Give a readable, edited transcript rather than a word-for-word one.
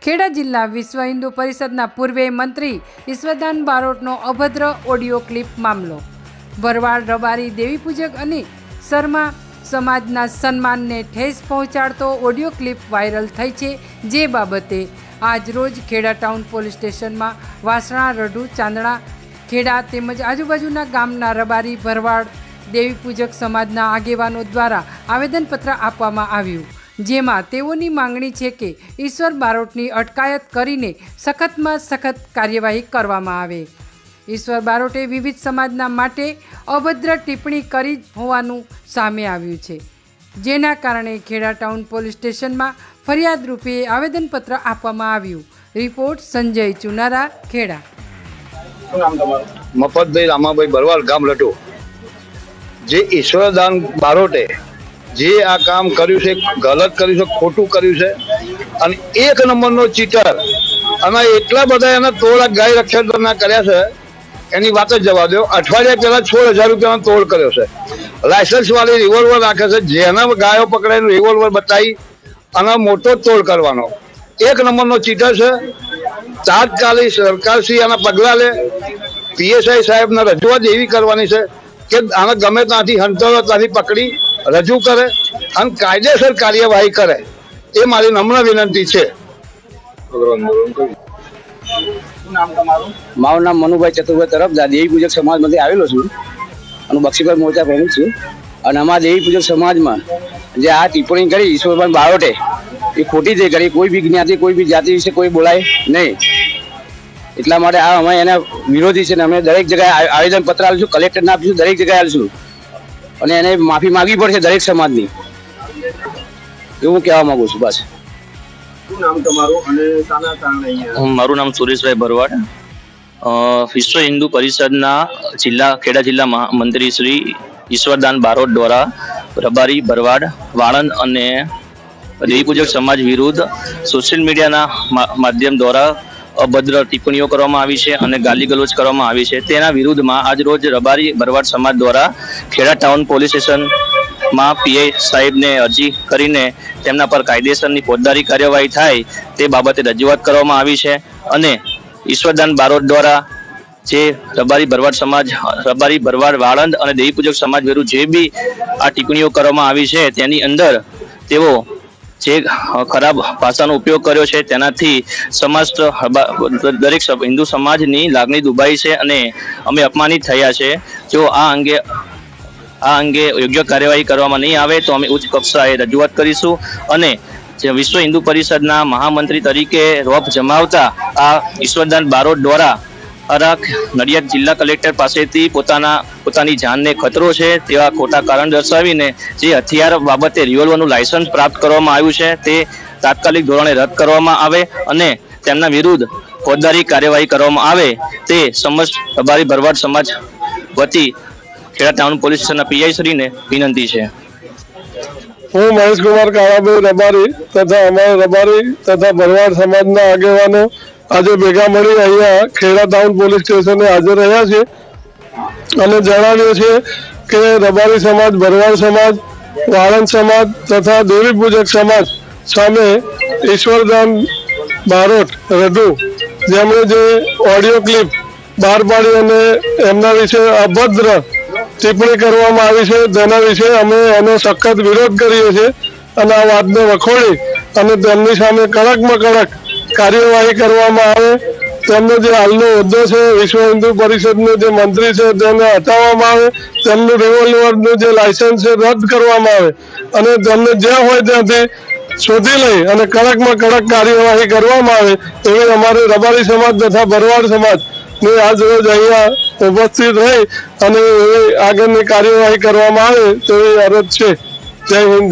ખેડા જિલ્લા વિશ્વ હિન્દુ પરિષદના પૂર્વે મંત્રી ઈશ્વરદાન બારોટનો અભદ્ર ઓડિયો ક્લિપ મામલો. ભરવાડ રબારી દેવીપૂજક અને શર્મા સમાજના સન્માનને ઠેસ પહોંચાડતો ઓડિયો ક્લિપ વાયરલ થઈ છે. જે બાબતે આજ રોજ ખેડા ટાઉન પોલીસ સ્ટેશનમાં વાસણા, રઢુ, ચાંદણા, ખેડા તેમજ આજુબાજુના ગામના રબારી, ભરવાડ દેવીપૂજક સમાજના આગેવાનો દ્વારા આવેદનપત્ર આપવામાં આવ્યું, જેમાં તેઓની માંગણી છે કે ઈશ્વર બારોટની અટકાયત કરીને સખતમાં સખત કાર્યવાહી કરવામાં આવે. ઈશ્વર બારોટે વિવિધ સમાજના માટે અભદ્ર ટિપ્પણી કરી હોવાનું સામે આવ્યું છે, જેના કારણે ખેડા ટાઉન પોલીસ સ્ટેશનમાં ફરિયાદ રૂપે આવેદનપત્ર આપવામાં આવ્યું. રિપોર્ટ સંજય ચુનારા, ખેડા. મફતભાઈ રામાભાઈ ભરવાડ, ગામ લટુ. જે ઈશ્વરદાન બારોટે જે આ કામ કર્યું છે, ગલત કર્યું છે, ખોટું કર્યું છે અને એક નંબરનો ચીટર, અને એટલા બધા એના તોડ ગાય રક્ષણના કર્યા છે એની વાત જ જવા દો. અઠવાડિયા પહેલા 16,000 રૂપિયાનો તોડ કર્યો છે. લાયસન્સ વાળી રિવોલ્વર રાખે છે, જેના ગાયો પકડાઈને રિવોલ્વર બતાવી અને મોટો તોડ કરવાનો. એક નંબરનો ચીટર છે. તાત્કાલિક સરકારશ્રી આના પગલાં લે. પીએસઆઈ સાહેબને રજૂઆત એવી કરવાની છે કે આને ગમે ત્યાંથી હંતરો ત્યાંથી પકડી રજૂ કરે અને કાયદેસર કાર્યવાહી કરે, એ મારી નમ્ર વિનંતી છે. મારું નામ મનુભાઈ ચતુરભાઈ તરફદાર, દેવી પૂજક સમાજમાંથી આવેલો છું અને બક્ષીભાઈ મોરચા પ્રમુખ છું. અને અમારા દેવી પૂજક સમાજમાં જે આ ટિપ્પણી કરી ઈશ્વરભાઈ બારોટે, એ ખોટી જે કરી, કોઈ બી જ્ઞાતિ, કોઈ બી જાતિ વિશે કોઈ બોલાય નહીં. એટલા માટે આ અમે એના વિરોધી છે ને અમે દરેક જગ્યાએ આવેદન પત્ર આપીશું, કલેક્ટરને આપીશું, દરેક જગ્યાએ આપીશું અને એને માફી માંગવી પડશે દરેક સમાજની, એવું હું કહેવા માંગુ છું. બસ. મારું નામ સુરેશભાઈ ભરવાડ, વિશ્વ હિન્દુ પરિષદના ખેડા જિલ્લા મંત્રી શ્રી ઈશ્વરદાન બારોટ દ્વારા રબારી, ભરવાડ, વાળંદ અને દેવીપૂજક સમાજ વિરુદ્ધ સોશિયલ મીડિયાના માધ્યમ દ્વારા અભદ્ર ટિપ્પણીઓ કરવામાં આવી છે અને ગાલી ગલોચ કરવામાં આવી છે. તેના વિરુદ્ધમાં આજ રોજ રબારી, ભરવાડ સમાજ દ્વારા ખેડા ટાઉન પોલીસ સ્ટેશનમાં પીઆઈ સાહેબને અરજી કરીને તેમના પર કાયદેસરની ફોજદારી કાર્યવાહી થાય તે બાબતે રજૂઆત કરવામાં આવી છે. અને ઈશ્વરદાન બારોટ દ્વારા જે રબારી, ભરવાડ સમાજ, રબારી, ભરવાડ, વાળંદ અને દેવીપૂજક સમાજ વિરુદ્ધ જે બી આ ટિપ્પણીઓ કરવામાં આવી છે તેની અંદર તેઓ જે ખરાબ ભાષાનો ઉપયોગ કર્યો છે તેનાથી સમસ્ત દરેક હિન્દુ સમાજની લાગણી દુભાઈ છે અને અમે અપમાનિત થયા છે. જો આ અંગે યોગ્ય કાર્યવાહી કરવામાં નહીં આવે તો અમે ઉચ્ચ કક્ષાએ રજૂઆત કરીશું. અને જે વિશ્વ હિન્દુ પરિષદના મહામંત્રી તરીકે રોપ જમાવતા આ ઈશ્વરદાન બારોટ દ્વારા નડિયાદ જિલ્લા કલેક્ટર પાસેથી પોતાની જાનને ખતરો છે તેવા ખોટા કારણ દર્શાવીને જે હથિયાર બાબતે રિવોલ્વરનું લાયસન્સ પ્રાપ્ત કરવામાં આવ્યું છે તે તાત્કાલિક ધોરણે રદ કરવામાં આવે અને તેમના વિરુદ્ધ ફોજદારી કાર્યવાહી કરવામાં આવે તે સમસ્ત રબારી, ભરવાડ સમાજ વતી ખેડા ટાઉન પોલીસ સ્ટેશનના પીઆઈ શ્રીને વિનંતી છે. હું મહેશકુમાર કાળાભાઈ રબારી તથા અમારા રબારી તથા ભરવાડ સમાજના આગેવાનો આજે ભેગા મળી અહીંયા ખેડા ટાઉન પોલીસ સ્ટેશને હાજર રહ્યા છે અને જણાવ્યું છે કે રબારી સમાજ, ભરવાડ સમાજ, વાળંદ સમાજ તથા દેવી પૂજક સમાજ સામે ઈશ્વરદાન બારોટ રઢુ જેમણે જે ઓડિયો ક્લિપ બહાર પાડી અને એમના વિશે અભદ્ર ટિપ્પણી કરવામાં આવી છે તેના વિશે અમે એનો સખત વિરોધ કરીએ છીએ અને આ વાતને વખોડી અને તેમની સામે કડકમાં કડક કાર્યવાહી કરવામાં આવે. તેમનો જે હાલનો હોદ્દો છે વિશ્વ હિન્દુ પરિષદનો જે મંત્રી છે તેને હટાવવામાં આવે, તેમનું રિવોલ્વરનું જે લાયસન્સ છે રદ કરવામાં આવે અને તેમને જ્યાં હોય ત્યાંથી શોધી લઈ અને કડકમાં કડક કાર્યવાહી કરવામાં આવે એવી અમારી રબારી સમાજ તથા ભરવાડ સમાજની આજ રોજ અહીંયા ઉપસ્થિત રહી અને એવી આગળની કાર્યવાહી કરવામાં આવે તેવી અરજ છે. જય હિન્દ.